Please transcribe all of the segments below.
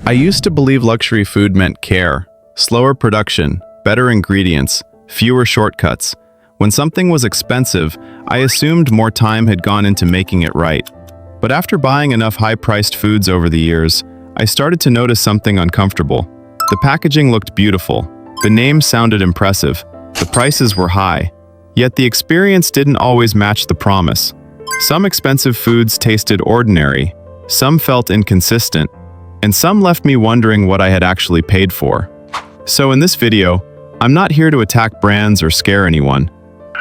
I used to believe luxury food meant care, slower production, better ingredients, fewer shortcuts. When something was expensive, I assumed more time had gone into making it right. But after buying enough high-priced foods over the years, I started to notice something uncomfortable. The packaging looked beautiful, the names sounded impressive, the prices were high, yet the experience didn't always match the promise. Some expensive foods tasted ordinary, some felt inconsistent, and some left me wondering what I had actually paid for. So in this video, I'm not here to attack brands or scare anyone.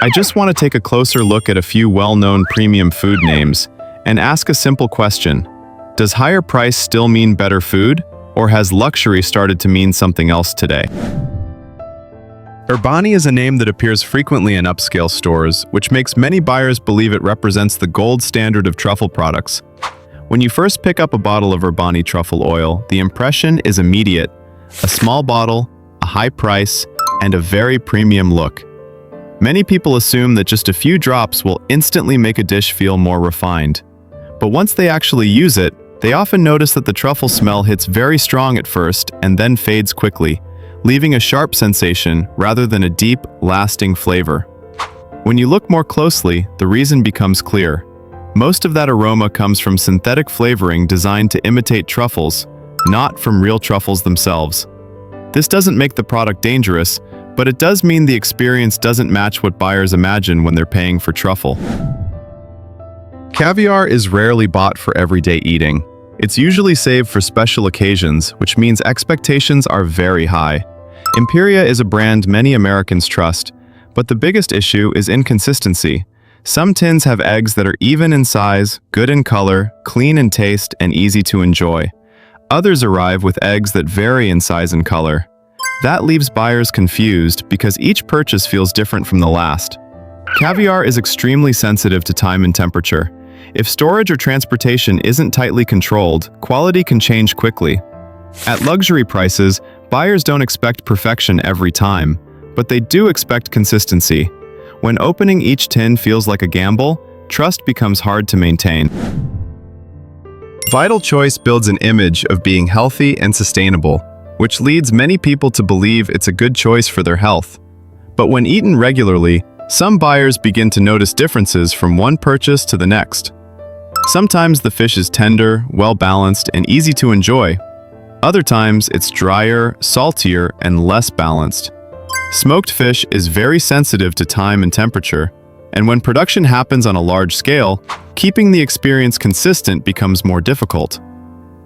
I just want to take a closer look at a few well-known premium food names and ask a simple question. Does higher price still mean better food, or has luxury started to mean something else today? Urbani is a name that appears frequently in upscale stores, which makes many buyers believe it represents the gold standard of truffle products. When you first pick up a bottle of Urbani truffle oil, the impression is immediate. A small bottle, a high price, and a very premium look. Many people assume that just a few drops will instantly make a dish feel more refined. But once they actually use it, they often notice that the truffle smell hits very strong at first and then fades quickly, leaving a sharp sensation rather than a deep, lasting flavor. When you look more closely, the reason becomes clear. Most of that aroma comes from synthetic flavoring designed to imitate truffles, not from real truffles themselves. This doesn't make the product dangerous, but it does mean the experience doesn't match what buyers imagine when they're paying for truffle. Caviar is rarely bought for everyday eating. It's usually saved for special occasions, which means expectations are very high. Imperia is a brand many Americans trust, but the biggest issue is inconsistency. Some tins have eggs that are even in size, good in color, clean in taste, and easy to enjoy. Others arrive with eggs that vary in size and color. That leaves buyers confused because each purchase feels different from the last. Caviar is extremely sensitive to time and temperature. If storage or transportation isn't tightly controlled, quality can change quickly. At luxury prices, buyers don't expect perfection every time, but they do expect consistency. When opening each tin feels like a gamble, trust becomes hard to maintain. Vital Choice builds an image of being healthy and sustainable, which leads many people to believe it's a good choice for their health. But when eaten regularly, some buyers begin to notice differences from one purchase to the next. Sometimes the fish is tender, well-balanced, and easy to enjoy. Other times it's drier, saltier, and less balanced. Smoked fish is very sensitive to time and temperature, and when production happens on a large scale, keeping the experience consistent becomes more difficult.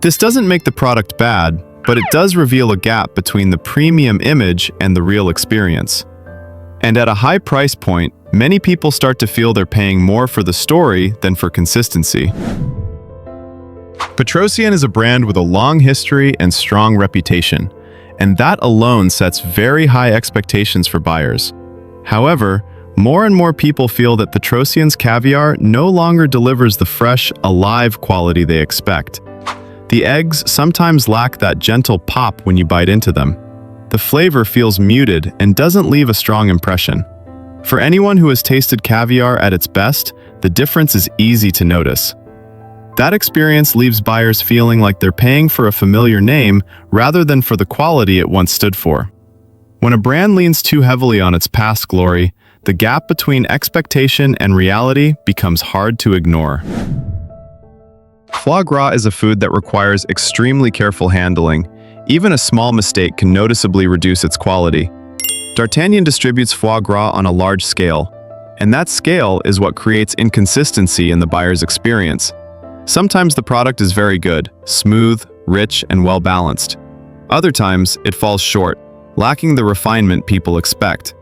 This doesn't make the product bad, but it does reveal a gap between the premium image and the real experience. And at a high price point, many people start to feel they're paying more for the story than for consistency. Petrosian is a brand with a long history and strong reputation, and that alone sets very high expectations for buyers. However, more and more people feel that Petrosian's caviar no longer delivers the fresh, alive quality they expect. The eggs sometimes lack that gentle pop when you bite into them. The flavor feels muted and doesn't leave a strong impression. For anyone who has tasted caviar at its best, the difference is easy to notice. That experience leaves buyers feeling like they're paying for a familiar name rather than for the quality it once stood for. When a brand leans too heavily on its past glory, the gap between expectation and reality becomes hard to ignore. Foie gras is a food that requires extremely careful handling. Even a small mistake can noticeably reduce its quality. D'Artagnan distributes foie gras on a large scale, and that scale is what creates inconsistency in the buyer's experience. Sometimes the product is very good, smooth, rich, and well-balanced. Other times, it falls short, lacking the refinement people expect.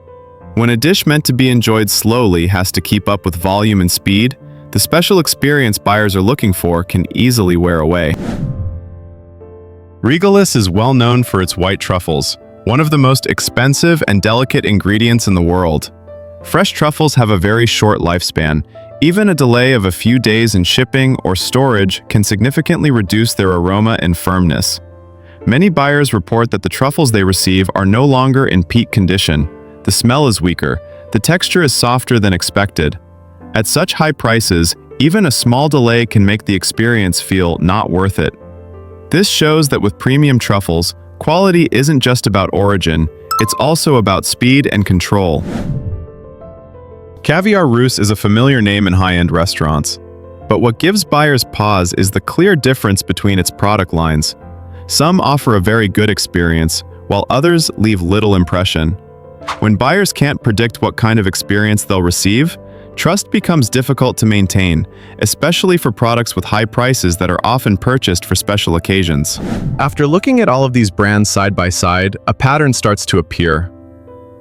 When a dish meant to be enjoyed slowly has to keep up with volume and speed, the special experience buyers are looking for can easily wear away. Regalis is well known for its white truffles, one of the most expensive and delicate ingredients in the world. Fresh truffles have a very short lifespan. Even a delay of a few days in shipping or storage can significantly reduce their aroma and firmness. Many buyers report that the truffles they receive are no longer in peak condition. The smell is weaker, the texture is softer than expected. At such high prices, even a small delay can make the experience feel not worth it. This shows that with premium truffles, quality isn't just about origin, it's also about speed and control. Caviar Russe is a familiar name in high-end restaurants, but what gives buyers pause is the clear difference between its product lines. Some offer a very good experience, while others leave little impression. When buyers can't predict what kind of experience they'll receive, trust becomes difficult to maintain, especially for products with high prices that are often purchased for special occasions. After looking at all of these brands side by side, a pattern starts to appear.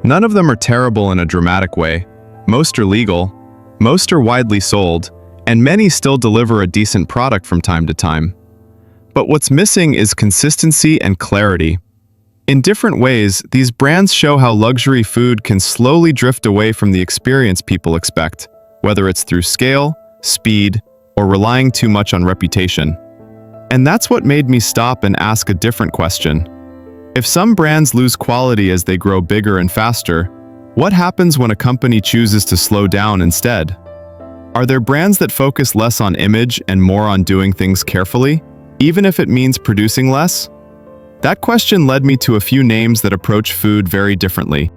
None of them are terrible in a dramatic way. Most are legal, most are widely sold, and many still deliver a decent product from time to time. But what's missing is consistency and clarity. In different ways, these brands show how luxury food can slowly drift away from the experience people expect, whether it's through scale, speed, or relying too much on reputation. And that's what made me stop and ask a different question. If some brands lose quality as they grow bigger and faster, what happens when a company chooses to slow down instead? Are there brands that focus less on image and more on doing things carefully, even if it means producing less? That question led me to a few names that approach food very differently.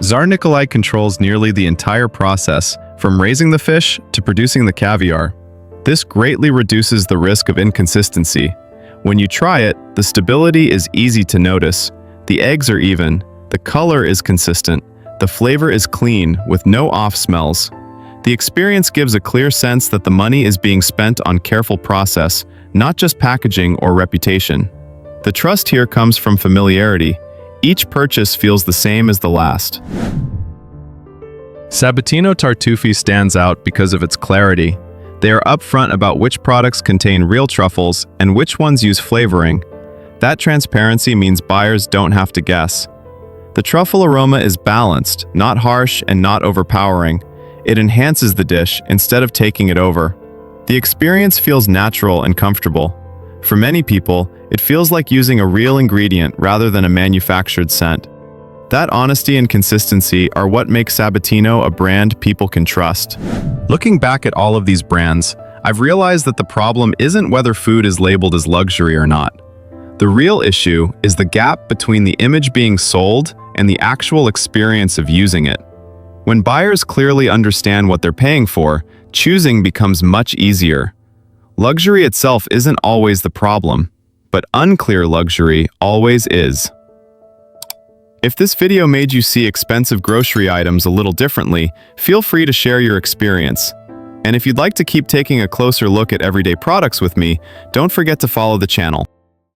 Tsar Nikolai controls nearly the entire process, from raising the fish to producing the caviar. This greatly reduces the risk of inconsistency. When you try it, the stability is easy to notice. The eggs are even, the color is consistent, the flavor is clean, with no off smells. The experience gives a clear sense that the money is being spent on careful process, not just packaging or reputation. The trust here comes from familiarity. Each purchase feels the same as the last. Sabatino Tartufi stands out because of its clarity. They are upfront about which products contain real truffles and which ones use flavoring. That transparency means buyers don't have to guess. The truffle aroma is balanced, not harsh and not overpowering. It enhances the dish instead of taking it over. The experience feels natural and comfortable. For many people, it feels like using a real ingredient rather than a manufactured scent. That honesty and consistency are what make Sabatino a brand people can trust. Looking back at all of these brands, I've realized that the problem isn't whether food is labeled as luxury or not. The real issue is the gap between the image being sold and the actual experience of using it. When buyers clearly understand what they're paying for, choosing becomes much easier. Luxury itself isn't always the problem, but unclear luxury always is. If this video made you see expensive grocery items a little differently, feel free to share your experience. And if you'd like to keep taking a closer look at everyday products with me, don't forget to follow the channel.